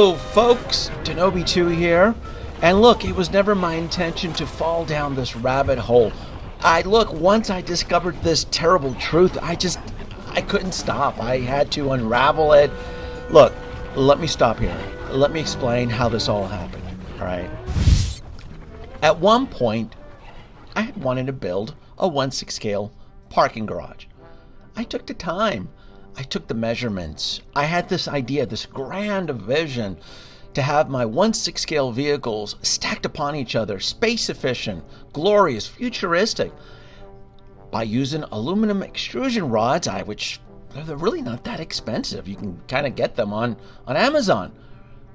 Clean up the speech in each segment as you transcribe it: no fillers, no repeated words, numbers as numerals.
Hello folks, Denobi2 here, and look, it was never my intention to fall down this rabbit hole. Once I discovered this terrible truth, I couldn't stop. I had to unravel it. Look, let me stop here. Let me explain how this all happened, alright? At one point, I had wanted to build a 1/6 scale parking garage. I took the time. I took the measurements. I had this idea, this grand vision to have my 1/6 scale vehicles stacked upon each other, space efficient, glorious, futuristic, by using aluminum extrusion rods, which they're really not that expensive. You can kind of get them on Amazon.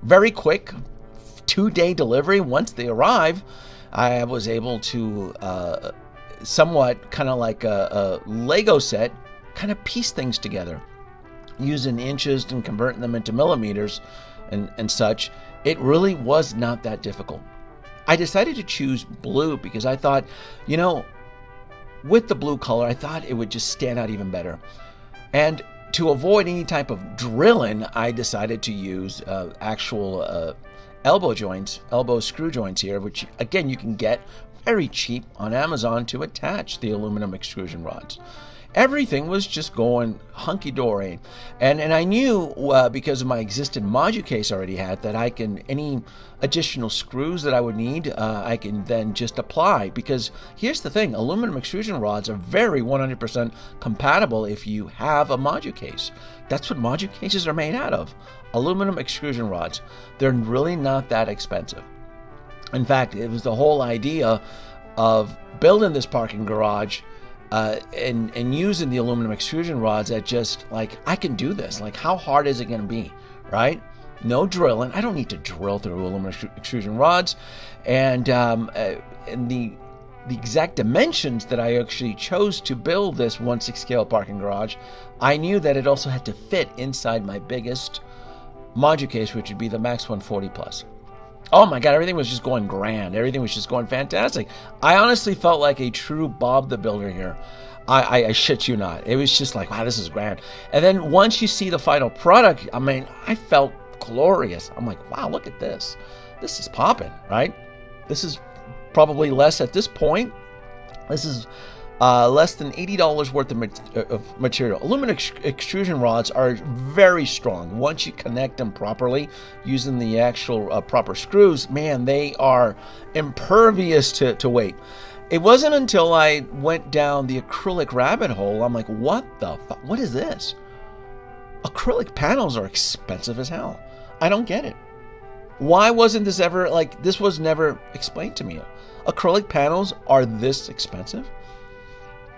Very quick, 2-day delivery. Once they arrive, I was able to somewhat kind of like a Lego set, kind of piece things together using inches and converting them into millimeters and such. It really was not that difficult. I decided to choose blue because I thought, with the blue color, I thought it would just stand out even better. And to avoid any type of drilling, I decided to use actual elbow screw joints here, which again you can get very cheap on Amazon to attach the aluminum extrusion rods. Everything was just going hunky-dory. And I knew, because of my existing Moducase I already had, that any additional screws that I would need, I can then just apply. Because here's the thing, aluminum extrusion rods are very 100% compatible if you have a Moducase. That's what Moducases are made out of, aluminum extrusion rods. They're really not that expensive. In fact, it was the whole idea of building this parking garage and using the aluminum extrusion rods that just I can do this. How hard is it going to be, right? No drilling. I don't need to drill through aluminum extrusion rods, and the exact dimensions that I actually chose to build this 1/6 scale parking garage, I knew that it also had to fit inside my biggest Moducase, which would be the Max 140 Plus. Oh my God, everything was just going grand. Everything was just going fantastic. I honestly felt like a true Bob the Builder here. I shit you not. It was just like, wow, this is grand. And then once you see the final product, I felt glorious. I'm like, wow, look at this. This is popping, right? This is probably less at this point. This is less than $80 worth of material. Aluminum extrusion rods are very strong. Once you connect them properly using the actual proper screws, man, they are impervious to weight. It wasn't until I went down the acrylic rabbit hole, I'm like, what the fuck? What is this? Acrylic panels are expensive as hell. I don't get it. Why wasn't this ever, this was never explained to me. Acrylic panels are this expensive?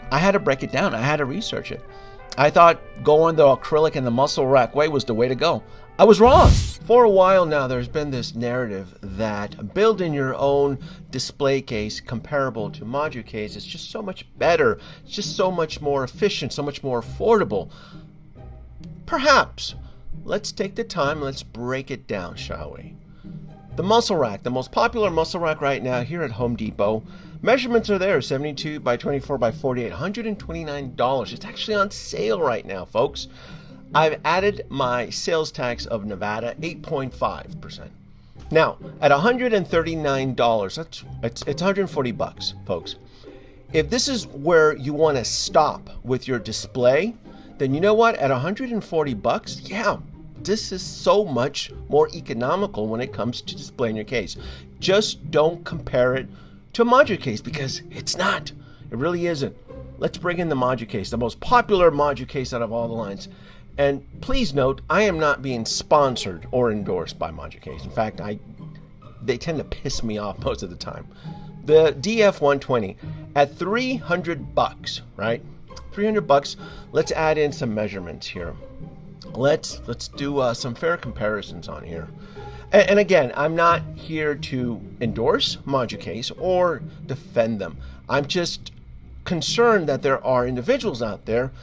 I had to break it down. I had to research it. I thought going the acrylic and the muscle rack way was the way to go. I was wrong. For a while now, there's been this narrative that building your own display case comparable to Moducase is just so much better. It's just so much more efficient, so much more affordable. Perhaps. Let's take the time. Let's break it down, shall we? The muscle rack, the most popular muscle rack right now here at Home Depot. Measurements are there, 72 by 24 by 48, $129. It's actually on sale right now, folks. I've added my sales tax of Nevada, 8.5%. Now, at $139, it's 140 bucks, folks. If this is where you want to stop with your display, then you know what? At 140 bucks, yeah, this is so much more economical when it comes to displaying your case. Just don't compare it to a Moducase, because it's not. It really isn't. Let's bring in the Moducase, the most popular Moducase out of all the lines. And please note, I am not being sponsored or endorsed by Moducase. In fact, they tend to piss me off most of the time. The DF120 at 300 bucks, right? 300 bucks. Let's add in some measurements here. Let's do some fair comparisons on here. And again, I'm not here to endorse Moducase or defend them. I'm just concerned that there are individuals out there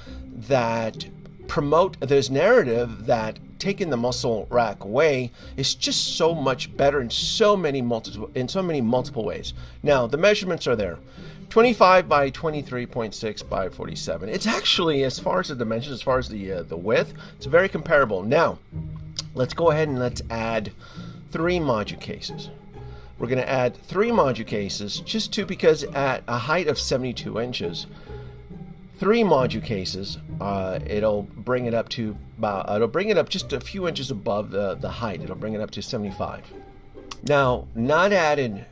that promote this narrative that taking the muscle rack away is just so much better in so many multiple ways. Now, the measurements are there. 25 by 23.6 by 47. It's actually, as far as the dimensions, as far as the width, it's very comparable. Now, let's go ahead and let's add 3 Moducases. We're going to add 3 Moducases because at a height of 72 inches, 3 Moducases, it'll bring it up to just a few inches above the height. It'll bring it up to 75. Now, not added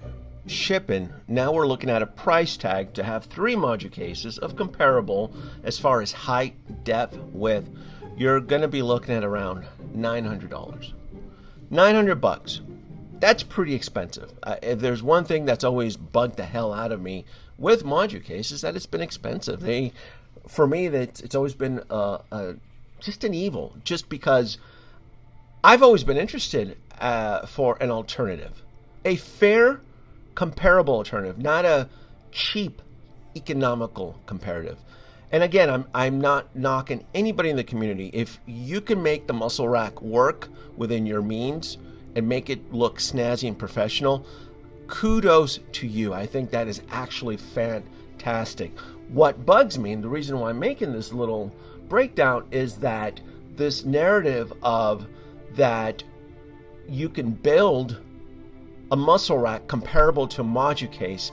shipping, now we're looking at a price tag to have 3 Moducases of comparable as far as height, depth, width. You're going to be looking at around $900. $900. That's pretty expensive. If there's one thing that's always bugged the hell out of me with Moducase is that it's been expensive. For me, it's always been just an evil. Just because I've always been interested for an alternative, a fair, comparable alternative, not a cheap, economical comparative. And again, I'm not knocking anybody in the community. If you can make the muscle rack work within your means and make it look snazzy and professional, kudos to you. I think that is actually fantastic. What bugs me, and the reason why I'm making this little breakdown, is that this narrative of that you can build a muscle rack comparable to a Moducase,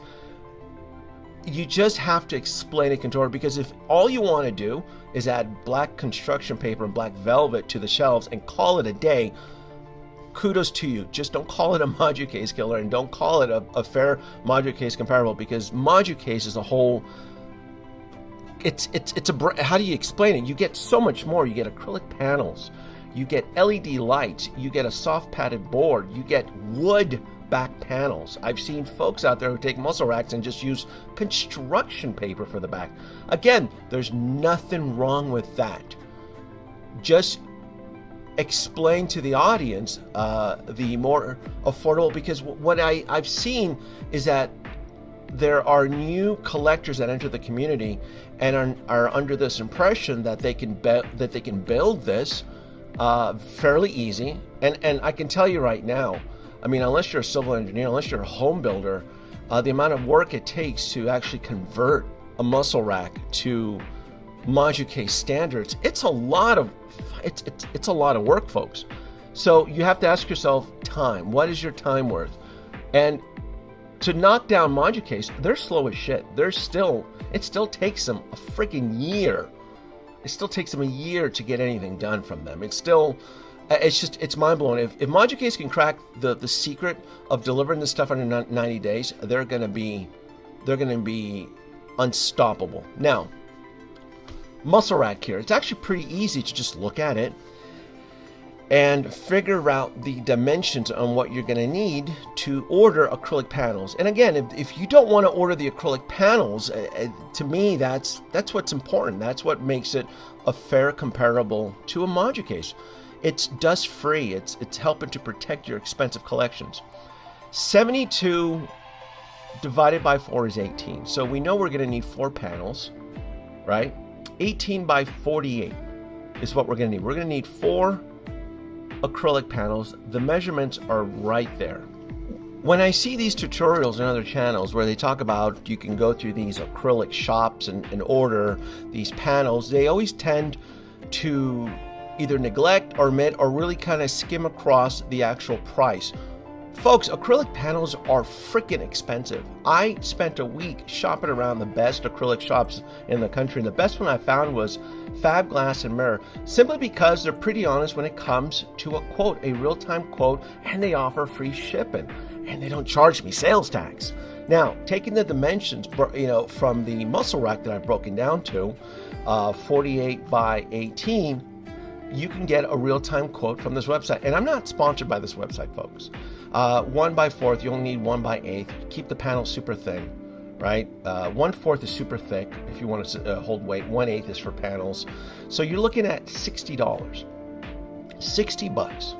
you just have to explain it, contour, because if all you want to do is add black construction paper and black velvet to the shelves and call it a day, kudos to you. Just don't call it a Moducase killer, and don't call it a fair Moducase comparable, because Moducase is a whole, how do you explain it? You get so much more. You get acrylic panels, you get LED lights, you get a soft padded board, you get wood back panels. I've seen folks out there who take muscle racks and just use construction paper for the back. Again, there's nothing wrong with that. Just explain to the audience the more affordable, because what I've seen is that there are new collectors that enter the community and are under this impression that they can build this fairly easy. And I can tell you right now, I mean, unless you're a civil engineer, unless you're a home builder, the amount of work it takes to actually convert a muscle rack to Moducase standards, it's a lot of work, folks. So you have to ask yourself, time. What is your time worth? And to knock down Moducase, they're slow as shit. It still takes them a freaking year. It still takes them a year to get anything done from them. It's mind-blowing. If Moducase can crack the secret of delivering this stuff under 90 days, they're going to be unstoppable. Now, muscle rack here. It's actually pretty easy to just look at it and figure out the dimensions on what you're going to need to order acrylic panels. And again, if you don't want to order the acrylic panels, to me, that's what's important. That's what makes it a fair comparable to a Moducase. It's dust-free. It's helping to protect your expensive collections. 72 divided by 4 is 18. So we know we're going to need 4 panels, right? 18 by 48 is what we're going to need. We're going to need 4 acrylic panels. The measurements are right there. When I see these tutorials in other channels where they talk about you can go through these acrylic shops and order these panels, they always tend to either neglect or omit or really kind of skim across the actual price. Folks, acrylic panels are freaking expensive. I spent a week shopping around the best acrylic shops in the country, and the best one I found was Fab Glass and Mirror, simply because they're pretty honest when it comes to a quote, a real-time quote, and they offer free shipping, and they don't charge me sales tax. Now, taking the dimensions, from the muscle rack that I've broken down to, 48 by 18, you can get a real-time quote from this website. And I'm not sponsored by this website, folks. 1 by 4th, you only need 1 by 8th. Keep the panel super thin, right? 1/4 is super thick if you want to hold weight. 1/8 is for panels. So you're looking at $60. $60.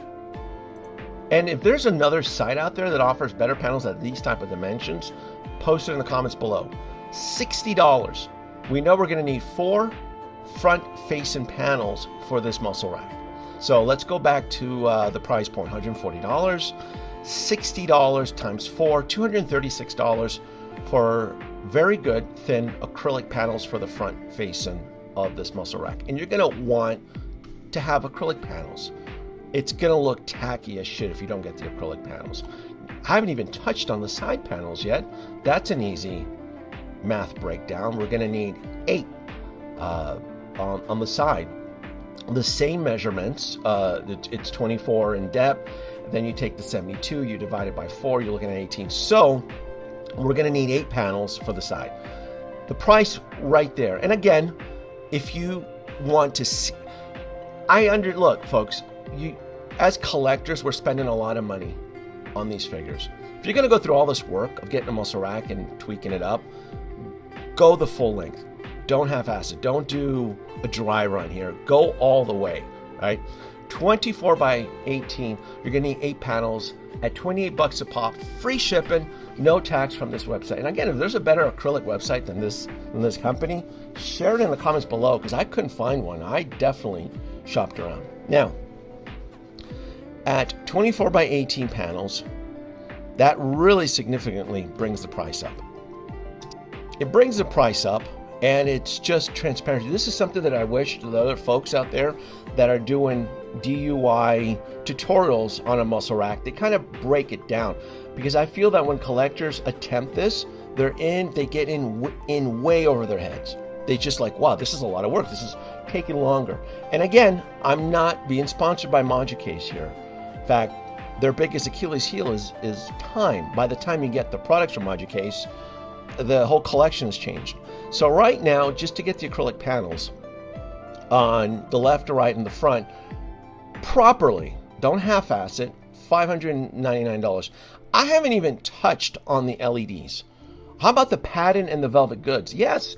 And if there's another site out there that offers better panels at these type of dimensions, post it in the comments below. $60. We know we're going to need 4 front-facing panels for this muscle rack. So let's go back to the price point, $140. $60 times 4, $236 for very good thin acrylic panels for the front facing of this muscle rack. And you're going to want to have acrylic panels. it's going to look tacky as shit if you don't get the acrylic panels. I haven't even touched on the side panels yet. That's an easy math breakdown. We're going to need 8 on the side. The same measurements. It's 24 in depth. Then you take the 72, you divide it by 4, you're looking at 18. So we're going to need 8 panels for the side. The price right there. And again, if you want to see, look, folks, as collectors, we're spending a lot of money on these figures. If you're going to go through all this work of getting a muscle rack and tweaking it up, go the full length. Don't half-ass it. Don't do a dry run here. Go all the way, right? 24 by 18, you're going to need 8 panels at $28 a pop, free shipping, no tax from this website. And again, if there's a better acrylic website than this company, share it in the comments below, because I couldn't find one. I definitely shopped around. Now, at 24 by 18 panels, that really significantly brings the price up. It brings the price up, and it's just transparency. This is something that I wish the other folks out there that are doing DIY tutorials on a muscle rack, they kind of break it down, because I feel that when collectors attempt this, they get in way over their heads. They just like, wow, this is a lot of work. This is taking longer. And again, I'm not being sponsored by Moducase here. In fact, their biggest Achilles heel is time. By the time you get the products from Moducase, the whole collection has changed. So right now, just to get the acrylic panels on the left or right and the front properly, don't half-ass it, $599. I haven't even touched on the LEDs. How about the pattern and the velvet goods? Yes,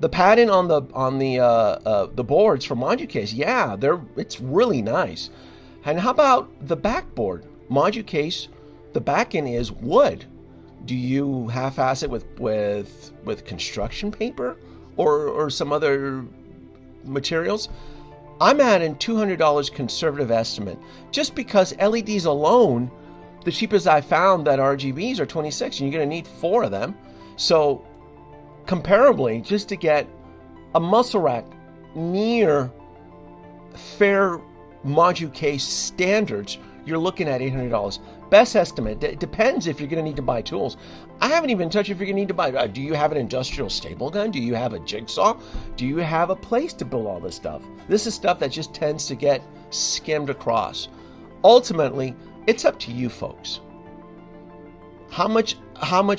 the pattern on the boards from Moducase, yeah, it's really nice. And how about the backboard? Moducase, the back end is wood. Do you half-ass it with construction paper or some other materials? I'm adding $200 conservative estimate, just because LEDs alone, the cheapest I found that RGBs are 26, and you're going to need 4 of them. So comparably, just to get a muscle rack near fair Moducase standards, you're looking at $800. Best estimate. It depends if you're going to need to buy tools. I haven't even touched if you're going to need to buy. Do you have an industrial staple gun? Do you have a jigsaw? Do you have a place to build all this stuff? This is stuff that just tends to get skimmed across. Ultimately, it's up to you folks. How much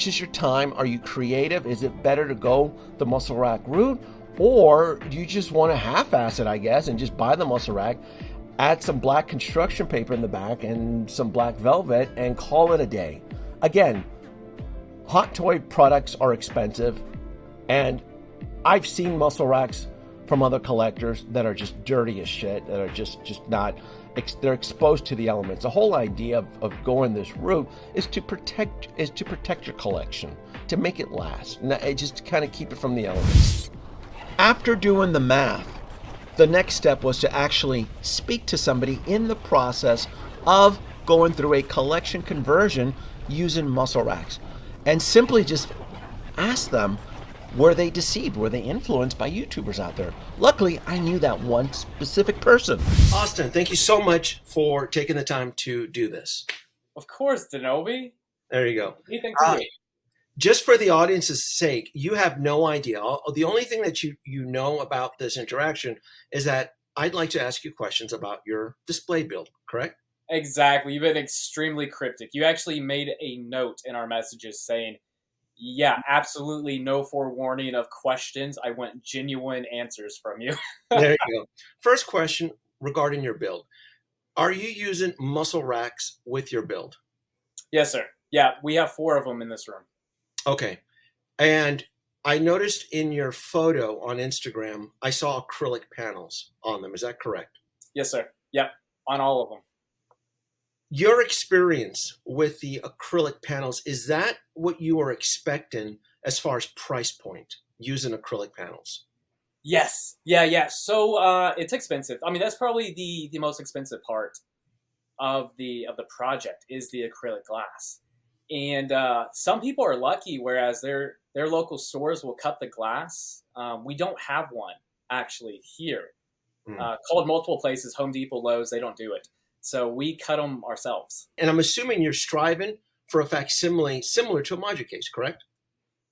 is your time? Are you creative? Is it better to go the muscle rack route? Or do you just want to half-ass it, I guess, and just buy the muscle rack, add some black construction paper in the back and some black velvet, and call it a day? Again, hot toy products are expensive, and I've seen muscle racks from other collectors that are just dirty as shit, that are just not, they're exposed to the elements. The whole idea of going this route is to protect your collection, to make it last, and just kind of keep it from the elements. After doing the math, the next step was to actually speak to somebody in the process of going through a collection conversion using muscle racks, and simply just ask them, were they deceived? Were they influenced by YouTubers out there? Luckily, I knew that one specific person. Austin, thank you so much for taking the time to do this. Of course, Denobi. There you go. Anything for you. Just for the audience's sake, you have no idea. The only thing that you know about this interaction is that I'd like to ask you questions about your display build, correct? Exactly. You've been extremely cryptic. You actually made a note in our messages saying, yeah, absolutely no forewarning of questions. I want genuine answers from you. There you go. First question regarding your build. Are you using muscle racks with your build? Yes, sir. Yeah, we have 4 of them in this room. Okay. And I noticed in your photo on Instagram, I saw acrylic panels on them. Is that correct? Yes, sir. Yep, on all of them. Your experience with the acrylic panels, is that what you were expecting as far as price point using acrylic panels? Yes. Yeah. So it's expensive. I mean, that's probably the most expensive part of the project is the acrylic glass. And some people are lucky, whereas their local stores will cut the glass. We don't have one actually here. Called multiple places, Home Depot, Lowe's, they don't do it. So we cut them ourselves. And I'm assuming you're striving for a facsimile similar to a Moducase, correct?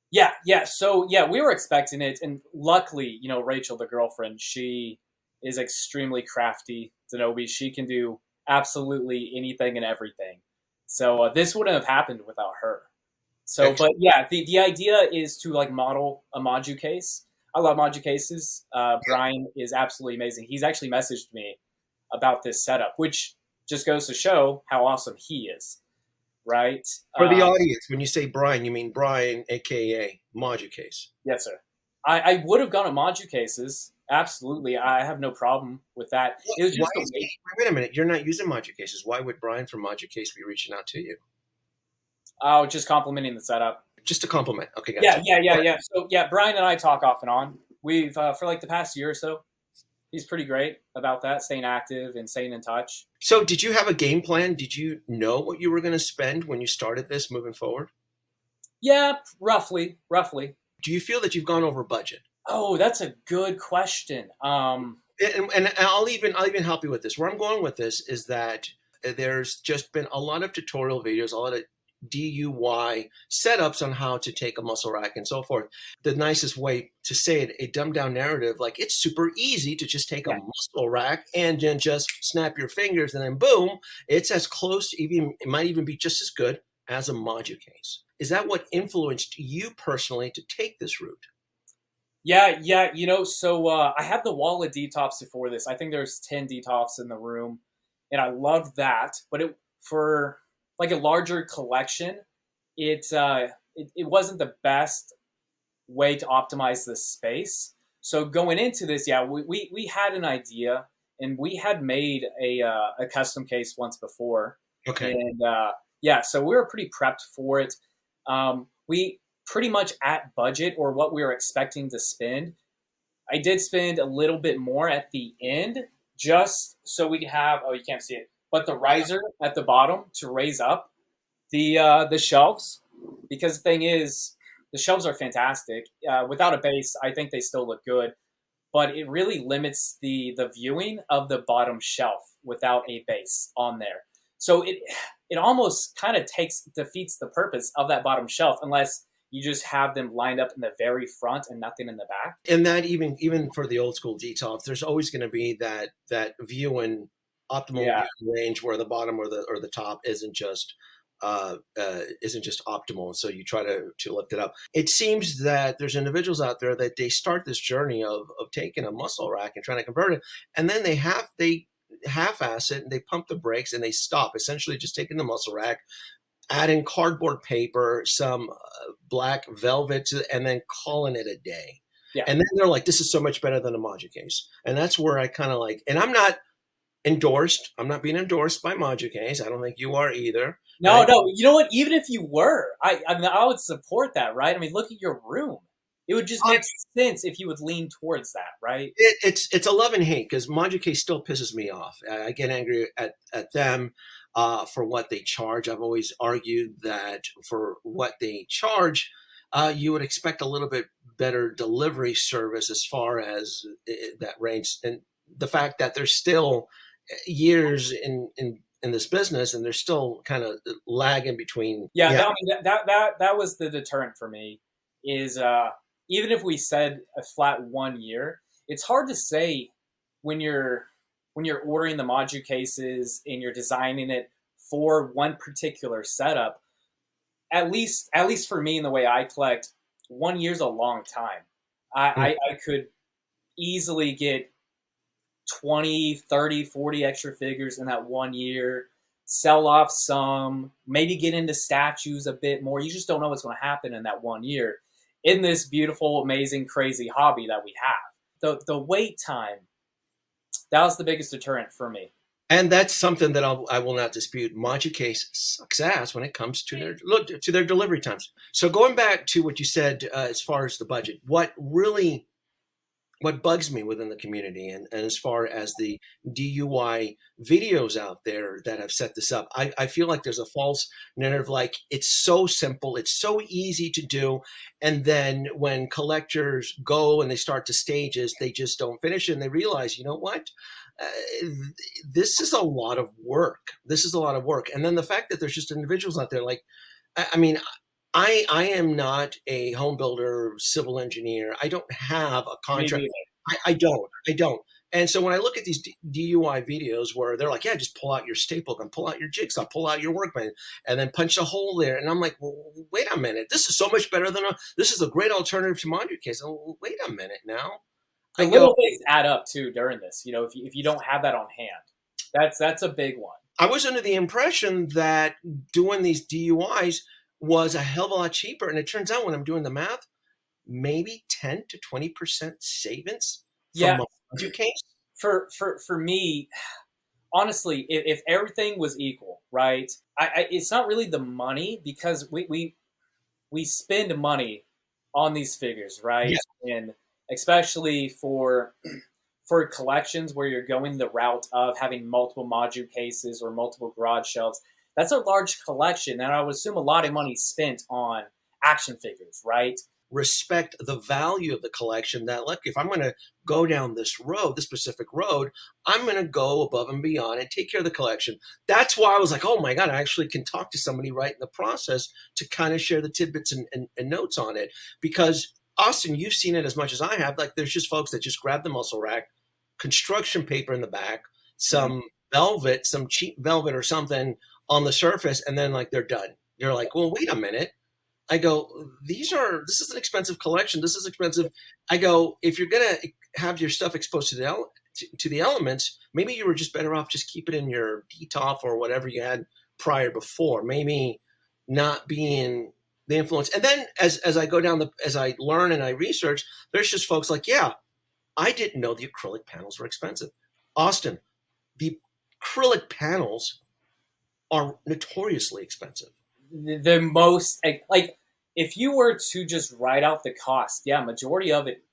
Yeah, yeah. So yeah, we were expecting it, and luckily, Rachel, the girlfriend, she is extremely crafty. Zenobi, she can do absolutely anything and everything. So this wouldn't have happened without her. So, but Excellent. yeah, the idea is to like model a Moducase. I love Moducases. Brian is absolutely amazing. He's actually messaged me about this setup, which just goes to show how awesome he is, right? For the audience, when you say Brian, you mean Brian, aka Moducase. Yes, sir. I would have gone at Moducases. Absolutely. I have no problem with that. It was just Wait a minute. You're not using Moducases. Why would Brian from Moducase be reaching out to you? Oh, just complimenting the setup. Just a compliment. Okay, gotcha. Yeah. So yeah, Brian and I talk off and on. We've for like the past year or so. He's pretty great about that, staying active and staying in touch. So did you have a game plan? Did you know what you were going to spend when you started this moving forward? Yeah, roughly. Do you feel that you've gone over budget? Oh, that's a good question. And I'll even help you with this. Where I'm going with this is that there's just been a lot of tutorial videos, a lot of DIY setups on how to take a muscle rack and so forth. The nicest way to say it, a dumbed down narrative, like it's super easy to just take a muscle rack and then just snap your fingers and then boom, it's as close to even, it might even be just as good as a Moducase. Is that what influenced you personally to take this route? Yeah. So I had the wall of detops before this. I think there's 10 detops in the room, and I loved that. But for like a larger collection, it wasn't the best way to optimize the space. So going into this, we had an idea, and we had made a custom case once before. Okay. And so we were pretty prepped for it. We pretty much at budget or what we were expecting to spend. I did spend a little bit more at the end just so we could have, oh, you can't see it, but the riser at the bottom to raise up the shelves, because the thing is, the shelves are fantastic. Without a base, I think they still look good, but it really limits the viewing of the bottom shelf without a base on there. So it almost kind of defeats the purpose of that bottom shelf unless you just have them lined up in the very front and nothing in the back. And that even for the old school detops, there's always going to be that viewing optimal viewing range where the bottom or the top isn't just optimal. So you try to lift it up. It seems that there's individuals out there that they start this journey of taking a muscle rack and trying to convert it, and then they half-ass it and they pump the brakes and they stop, essentially just taking the muscle rack, adding cardboard paper, some black velvet, and then calling it a day. Yeah. And then they're like, this is so much better than a Moducase. And that's where I kind of like, and I'm not being endorsed by Moducase. I don't think you are either. No. You know what? Even if you were, I mean, I would support that, right? I mean, look at your room. It would just make sense if you would lean towards that, right? It's a love and hate, because Moducase still pisses me off. I get angry at them for what they charge. I've always argued that for what they charge, you would expect a little bit better delivery service as far as that range. And the fact that there's still years in this business and they're still kind of lagging between. That was the deterrent for me, is even if we said a flat 1 year, it's hard to say when you're ordering the Moducases and you're designing it for one particular setup. At least for me, in the way I collect, 1 year's a long time. I could easily get 20, 30, 40 extra figures in that 1 year, sell off some, maybe get into statues a bit more. You just don't know what's going to happen in that 1 year in this beautiful, amazing, crazy hobby that we have. The wait time, that was the biggest deterrent for me. And that's something that I will not dispute. Moducase sucks ass when it comes to their delivery times. So going back to what you said as far as the budget, what really what bugs me within the community, and as far as the DUI videos out there that have set this up, I feel like there's a false narrative, like it's so simple, it's so easy to do, and then when collectors go and they start the stages, they just don't finish it, and they realize, you know what? This is a lot of work. This is a lot of work. And then the fact that there's just individuals out there, like, I mean, I am not a home builder, civil engineer. I don't have a contract. I don't. And so when I look at these DUI videos where they're like, yeah, just pull out your staple gun, pull out your jigsaw, pull out your workbench, and then punch a hole there. And I'm like, well, wait a minute. This is so much better than this is a great alternative to Moducase. Oh, wait a minute now. The little things add up too during this. You know, if you don't have that on hand, that's a big one. I was under the impression that doing these DUIs was a hell of a lot cheaper, and it turns out when I'm doing the math, maybe 10 to 20% savings from a Moducase. For me, honestly, if everything was equal, right? It's not really the money, because we spend money on these figures, right? Yes. And especially for collections where you're going the route of having multiple Moducases or multiple garage shelves, that's a large collection, and I would assume a lot of money spent on action figures, right? Respect the value of the collection, that, look, if I'm going to go down this road, this specific road, I'm going to go above and beyond and take care of the collection. That's why I was like, oh my God, I actually can talk to somebody right in the process to kind of share the tidbits and notes on it. Because Austin, you've seen it as much as I have. Like, there's just folks that just grab the muscle rack, construction paper in the back, some velvet, some cheap velvet or something on the surface, and then like they're done. You're like, well, wait a minute. I go, this is an expensive collection. This is expensive. I go, if you're going to have your stuff exposed to the elements, maybe you were just better off just keep it in your DTOF or whatever you had prior before, maybe not being the influence. And then as I go down as I learn and I research, there's just folks like, yeah, I didn't know the acrylic panels were expensive. Austin, the acrylic panels are notoriously expensive. The most, like, if you were to just write out the cost, yeah, majority of it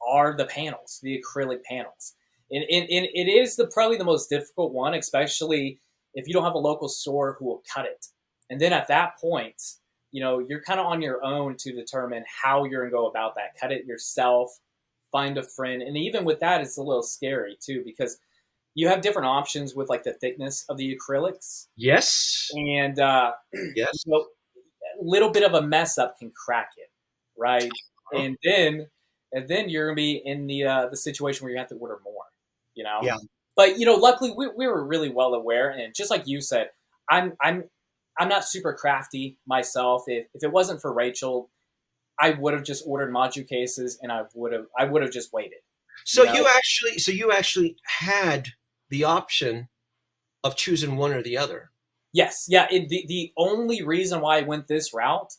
are the panels, the acrylic panels. And it is probably the most difficult one, especially if you don't have a local store who will cut it. And then at that point, you know, you're kind of on your own to determine how you're going to go about that. Cut it yourself, find a friend. And even with that, it's a little scary too, because you have different options with like the thickness of the acrylics. Yes. And yes, you know, a little bit of a mess up can crack it, right? And then you're gonna be in the situation where you have to order more, you know. Yeah. But you know, luckily we were really well aware, and just like you said, I'm not super crafty myself. If it wasn't for Rachel, I would have just ordered Moducases, and I would have just waited. So you actually had the option of choosing one or the other. Yes, yeah. The only reason why I went this route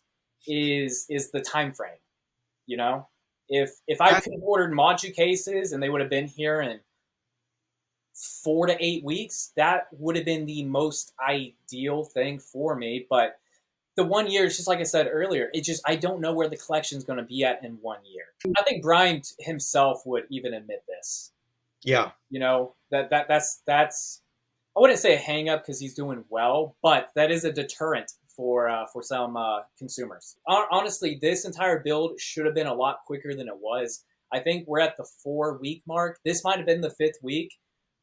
is the time frame. You know, if I could have ordered Moducases and they would have been here in 4 to 8 weeks, that would have been the most ideal thing for me. But the 1 year is just like I said earlier. I don't know where the collection is going to be at in 1 year. I think Brian himself would even admit this. Yeah, you know, that's I wouldn't say a hang up because he's doing well, but that is a deterrent for some consumers. Honestly, this entire build should have been a lot quicker than it was. I think we're at the 4-week mark. This might have been the 5th week,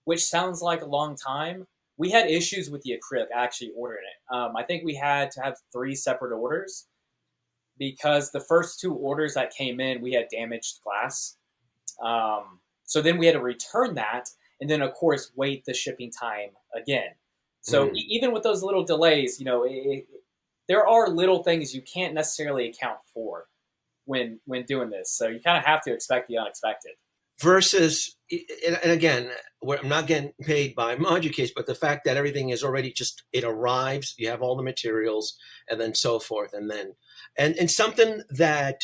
which sounds like a long time. We had issues with the acrylic actually ordering it. I think we had to have 3 separate orders because the first 2 orders that came in, we had damaged glass. So then we had to return that, and then of course wait the shipping time again. So even with those little delays, you know, there are little things you can't necessarily account for when doing this. So you kind of have to expect the unexpected. Versus, and again, I'm not getting paid by Moducase, but the fact that everything is already just, it arrives, you have all the materials, and then so forth, and then and something that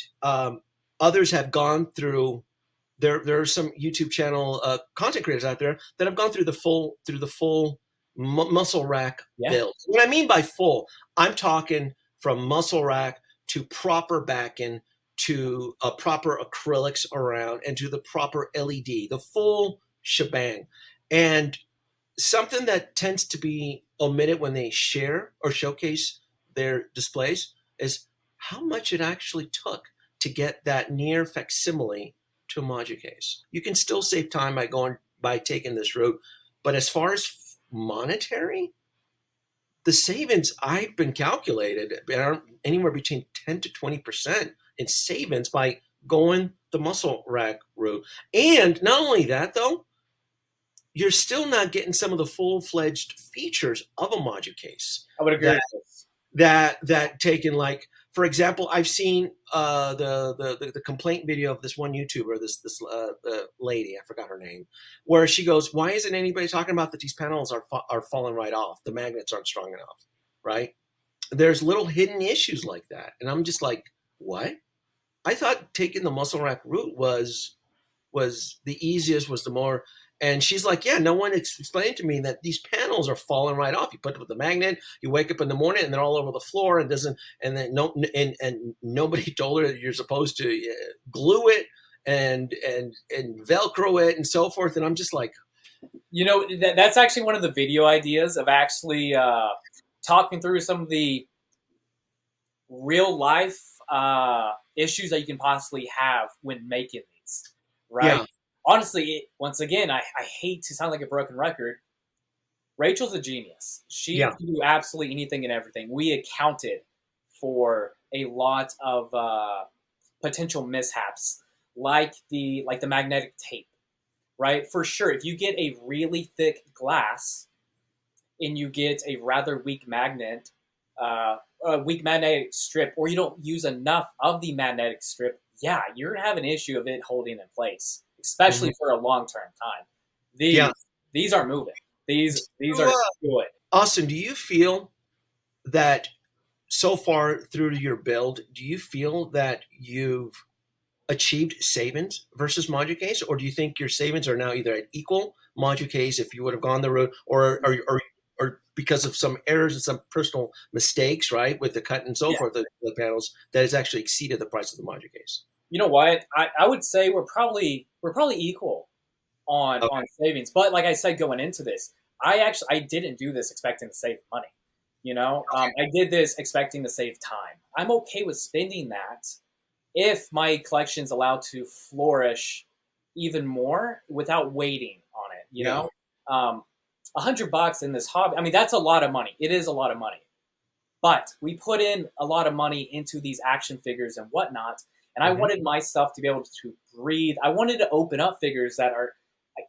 others have gone through. There are some YouTube channel content creators out there that have gone through the full muscle rack build. What I mean by full, I'm talking from muscle rack to proper backing to proper acrylics around, and to the proper LED, the full shebang. And something that tends to be omitted when they share or showcase their displays is how much it actually took to get that near facsimile to a Moducase. You can still save time by taking this route, but as far as monetary, the savings I've been calculated are anywhere between 10 to 20% in savings by going the muscle rack route. And not only that, though, you're still not getting some of the full-fledged features of a Moducase. I would agree with this. That taken, like, for example, I've seen the complaint video of this one YouTuber, this lady, I forgot her name, where she goes, "Why isn't anybody talking about that these panels are falling right off? The magnets aren't strong enough, right?" There's little hidden issues like that, and I'm just like, what? I thought taking the muscle rack route was the easiest, was the more. And she's like, yeah, no one explained to me that these panels are falling right off. You put it with the magnet, you wake up in the morning, and they're all over the floor, and nobody told her that you're supposed to glue it and Velcro it and so forth. And I'm just like, that's actually one of the video ideas of actually talking through some of the real life issues that you can possibly have when making these, right? Yeah. Honestly, once again, I hate to sound like a broken record. Rachel's a genius. She can do absolutely anything and everything. We accounted for a lot of potential mishaps, like the magnetic tape, right? For sure, if you get a really thick glass and you get a rather weak magnet, a weak magnetic strip, or you don't use enough of the magnetic strip, yeah, you're gonna have an issue of it holding in place, especially for a long-term time. These aren't moving. These are good. Austin, do you feel that so far through your build, do you feel that you've achieved savings versus Moducase, or do you think your savings are now either at equal Moducase if you would have gone the route, or because of some errors and some personal mistakes, right, with the cut and so forth, the panels, that has actually exceeded the price of the Moducase? You know what? I would say we're probably equal on savings. But like I said, going into this, I didn't do this expecting to save money. I did this expecting to save time. I'm okay with spending that if my collection's allowed to flourish even more without waiting on it. You know, $100 in this hobby. I mean, that's a lot of money. It is a lot of money, but we put in a lot of money into these action figures and whatnot. And I wanted my stuff to be able to breathe. I wanted to open up figures that are.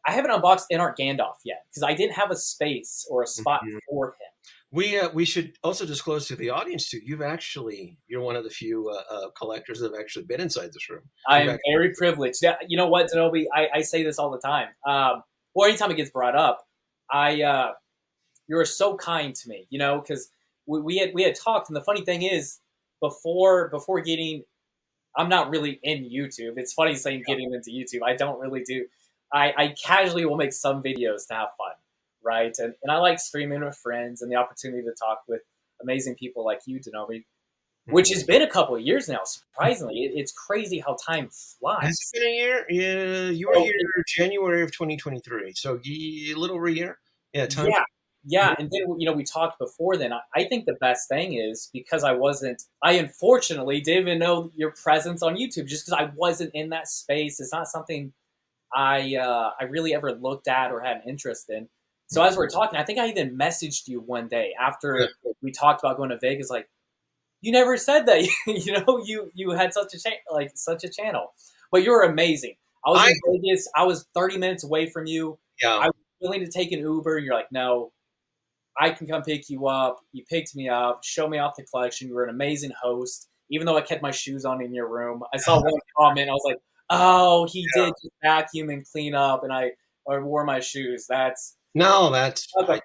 I haven't unboxed Inart Gandalf yet because I didn't have a space or a spot for him. We should also disclose to the audience too. You're one of the few collectors that have actually been inside this room. I am very privileged. Yeah, you know what, Zenobi? I say this all the time. Or anytime it gets brought up, you're so kind to me. Because we had talked, and the funny thing is, before getting, I'm not really in YouTube. It's funny saying getting into YouTube. I don't really do. I casually will make some videos to have fun, right? And I like streaming with friends and the opportunity to talk with amazing people like you, Denobi, which has been a couple of years now, surprisingly. It's crazy how time flies. Has it been a year? Yeah, you were here January of 2023, so a little over a year. Yeah, time. Yeah, and then we talked before then. I think the best thing is because I unfortunately didn't even know your presence on YouTube just because I wasn't in that space. It's not something I really ever looked at or had an interest in. So as we're talking, I think I even messaged you one day after we talked about going to Vegas, like, you never said that, you had such a channel, but you're amazing. I was in Vegas. I was 30 minutes away from you. Yeah. I was willing to take an Uber. You're like, no, I can come pick you up. You picked me up, show me off the collection. You were an amazing host, even though I kept my shoes on in your room. I saw one comment. I was like, oh, he did just vacuum and clean up, and I wore my shoes. That's a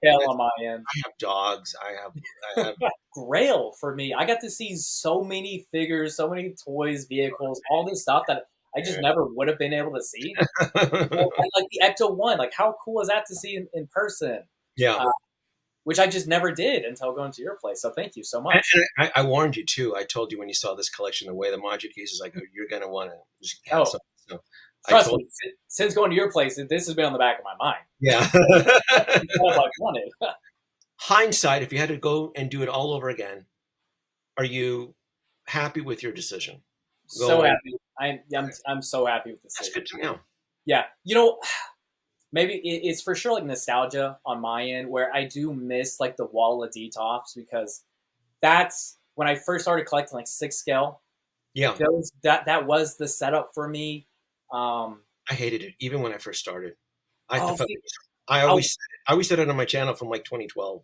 fail on my end. I have dogs. I have Grail for me. I got to see so many figures, so many toys, vehicles, all this stuff that I just never would have been able to see. Like the Ecto-1. Like, how cool is that to see in person? Yeah. which I just never did until going to your place. So thank you so much. And I warned you too. I told you when you saw this collection, the way the Moducase is, I go, you're gonna want to just have some. So Trust me, since going to your place, this has been on the back of my mind. Yeah. All I wanted. Hindsight, if you had to go and do it all over again, are you happy with your decision? So happy. I'm so happy with this. That's good to know. Yeah, maybe it's for sure like nostalgia on my end, where I do miss like the wall of D-tops, because that's when I first started collecting like 6 scale. Yeah, that was the setup for me. I hated it even when I first started. I always said it on my channel from like 2012.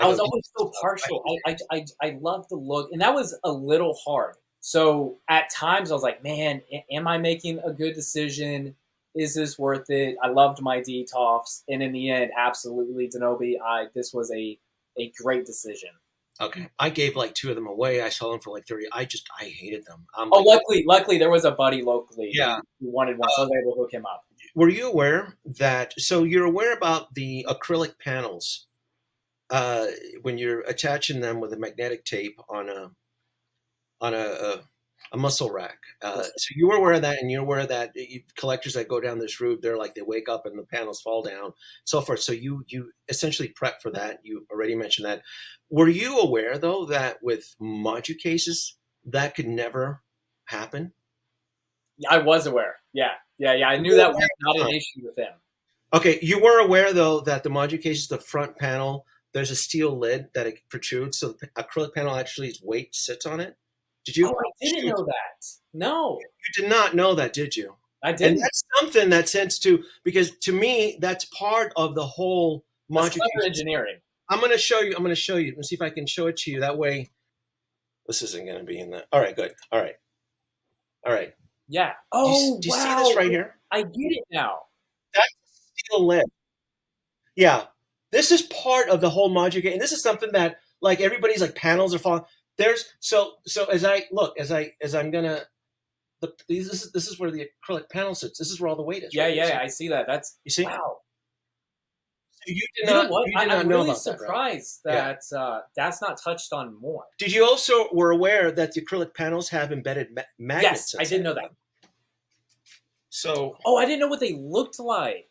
I was always so partial. I loved the look, and that was a little hard. So at times I was like, man, am I making a good decision? Is this worth it? I loved my D-tops, and in the end, absolutely, Denobi, this was a great decision. Okay, I gave like 2 of them away. I sold them for like 30. I hated them. Luckily, there was a buddy locally who wanted one, so I was able to hook him up. Were you aware that? So you're aware about the acrylic panels when you're attaching them with a magnetic tape on a muscle rack. So you were aware of that, and you're aware that collectors that go down this route, they're like, they wake up and the panels fall down, so forth. So you essentially prep for that. You already mentioned that. Were you aware though that with Moducases that could never happen? I was aware. Yeah. I knew that was not an issue with them. Okay, you were aware though that the Moducase, the front panel, there's a steel lid that it protrudes, so the acrylic panel actually, its weight sits on it. Did you? Oh, I didn't know that. No. You did not know that, did you? I didn't. And that's something that sense to, because to me, that's part of the whole Moducase engineering. I'm going to show you. Let's see if I can show it to you. That way, this isn't going to be in the. All right, good. All right. Yeah. Oh, do you see this right here? I get it now. That's a steel lid. Yeah. This is part of the whole Moducase, and this is something that like everybody's like panels are falling. There's so as I'm gonna this is where the acrylic panel sits. This is where all the weight is. Yeah, right? yeah, I see that. That's you see. Wow. So you did not. You did not I'm know really about surprised that that's not touched on more. Did you also were aware that the acrylic panels have embedded magnets? Yes, I did know that. So. Oh, I didn't know what they looked like.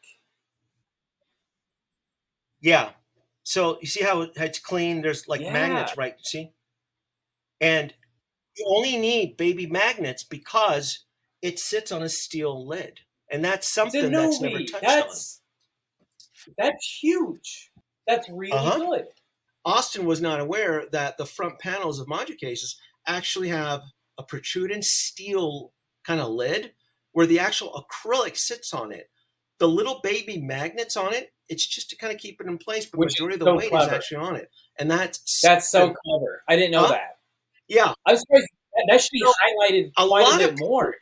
Yeah. So you see how it's clean? There's like magnets, right? You see? And you only need baby magnets because it sits on a steel lid. And that's something that's never touched on. That's huge. That's really good. Austin was not aware that the front panels of Moducases actually have a protruding steel kind of lid where the actual acrylic sits on it. The little baby magnets on it, it's just to kind of keep it in place, but the majority of the weight is actually on it. And that's so clever. I didn't know that. Yeah. I'm surprised that should be highlighted quite a bit more.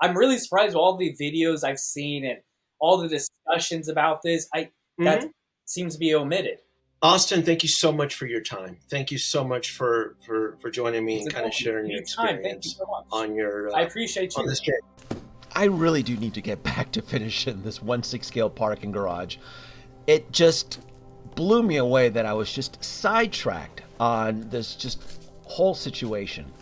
I'm really surprised with all the videos I've seen and all the discussions about this. That seems to be omitted. Austin, thank you so much for your time. Thank you so much for joining me and kind of sharing your experience. Thank you so much. On your. I appreciate you. On this trip. I really do need to get back to finishing this 1/6 scale parking garage. It just blew me away that I was just sidetracked on this just whole situation.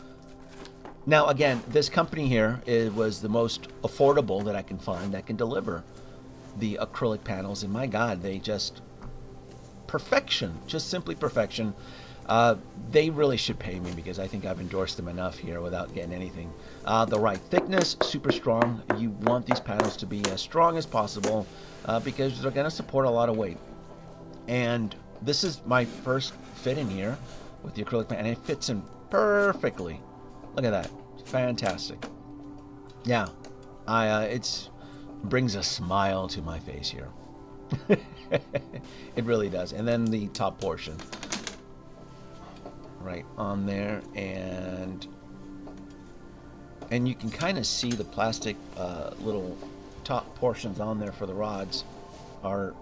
Now, again, this company here was the most affordable that I can find that can deliver the acrylic panels, and my God, they just perfection, just simply perfection. They really should pay me because I think I've endorsed them enough here without getting anything. The right thickness, super strong. You want these panels to be as strong as possible because they're going to support a lot of weight. And this is my first fit in here with the acrylic panel, and it fits in perfectly. Look at that. Fantastic. Yeah, it brings a smile to my face here. It really does. And then the top portion right on there, and you can kind of see the plastic little top portions on there for the rods are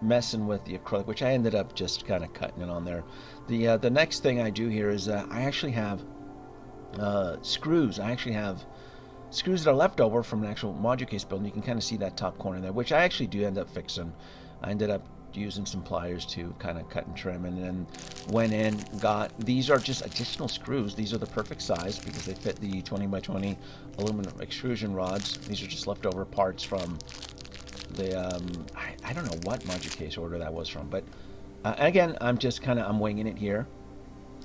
messing with the acrylic, which I ended up just kind of cutting it on there. The next thing I do here is I actually have screws. I actually have screws that are left over from an actual Moducase build, and you can kind of see that top corner there, which I actually do end up fixing. I ended up using some pliers to kind of cut and trim, and then went in, got, these are just additional screws. These are the perfect size because they fit the 20 by 20 aluminum extrusion rods. These are just leftover parts from the, I don't know what Moducase order that was from, but again, I'm winging it here.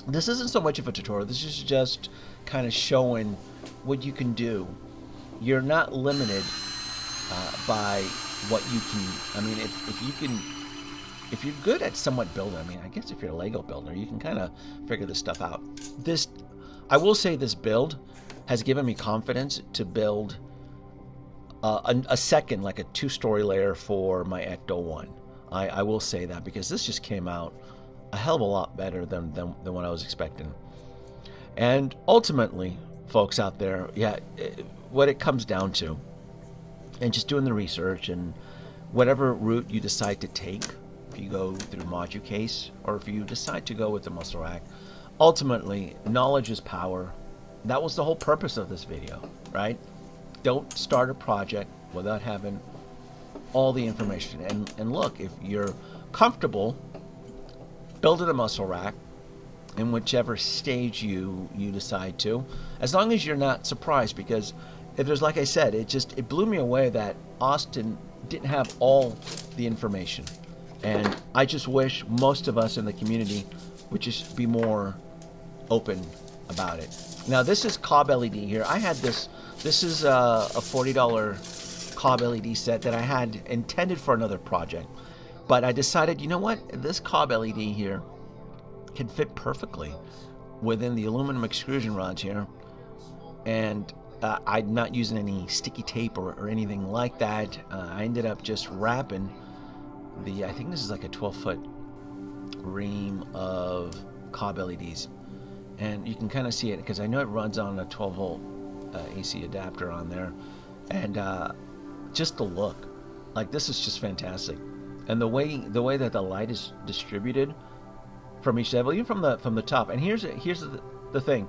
This isn't so much of a tutorial. This is just kind of showing what you can do. You're not limited by what you can. I mean, if you're good at somewhat building, I mean, I guess if you're a Lego builder, you can kind of figure this stuff out. I will say this build has given me confidence to build a second, like a 2-story layer for my Ecto 1. I will say that because this just came out a hell of a lot better than what I was expecting. And ultimately, folks out there, yeah, what it comes down to, and just doing the research and whatever route you decide to take, if you go through Moducase or if you decide to go with the muscle rack, ultimately, knowledge is power. That was the whole purpose of this video, right? Don't start a project without having all the information. And look, if you're comfortable building a muscle rack in whichever stage you decide to, as long as you're not surprised, because if there's, like I said, it blew me away that Austin didn't have all the information. And I just wish most of us in the community would just be more open about it. Now, this is Cobb LED here. I had this is a $40 Cobb LED set that I had intended for another project. But I decided, you know what? This Cobb LED here can fit perfectly within the aluminum extrusion rods here. And I'm not using any sticky tape or anything like that. I ended up just wrapping I think this is like a 12-foot ream of Cobb LEDs. And you can kind of see it because I know it runs on a 12-volt AC adapter on there. And just the look, like, this is just fantastic. And the way that the light is distributed from each level, even from the top. And here's the thing.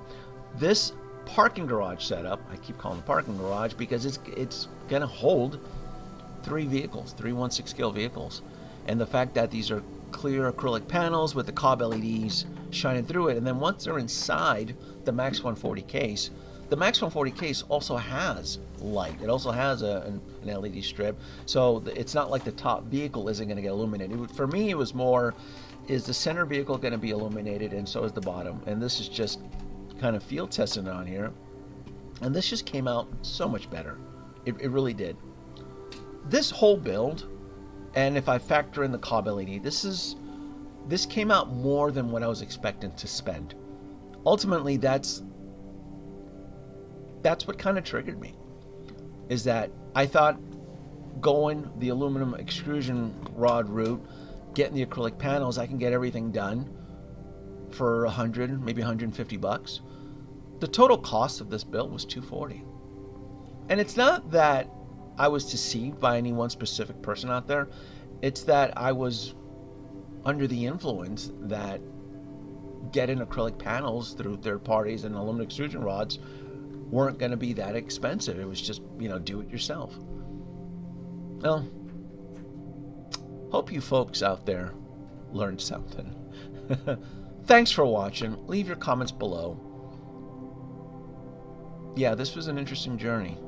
This parking garage setup, I keep calling it parking garage because it's gonna hold 3 vehicles, 3 1/6 scale vehicles. And the fact that these are clear acrylic panels with the Cobb LEDs shining through it, and then once they're inside the Max 140 case, the Max 140 case also has light. It also has an LED strip, so it's not like the top vehicle isn't going to get illuminated. For me, it was more, is the center vehicle going to be illuminated, and so is the bottom. And this is just kind of field testing on here, and this just came out so much better. It really did. This whole build, and if I factor in the Cobb LED, this came out more than what I was expecting to spend. Ultimately, that's what kind of triggered me, is that I thought going the aluminum extrusion rod route, getting the acrylic panels, I can get everything done for 100, maybe 150 bucks. The total cost of this build was $240. And it's not that I was deceived by any one specific person out there. It's that I was under the influence that getting acrylic panels through third parties and aluminum extrusion rods weren't going to be that expensive. It was just, do it yourself. Well, hope you folks out there learned something. Thanks for watching. Leave your comments below. Yeah, this was an interesting journey.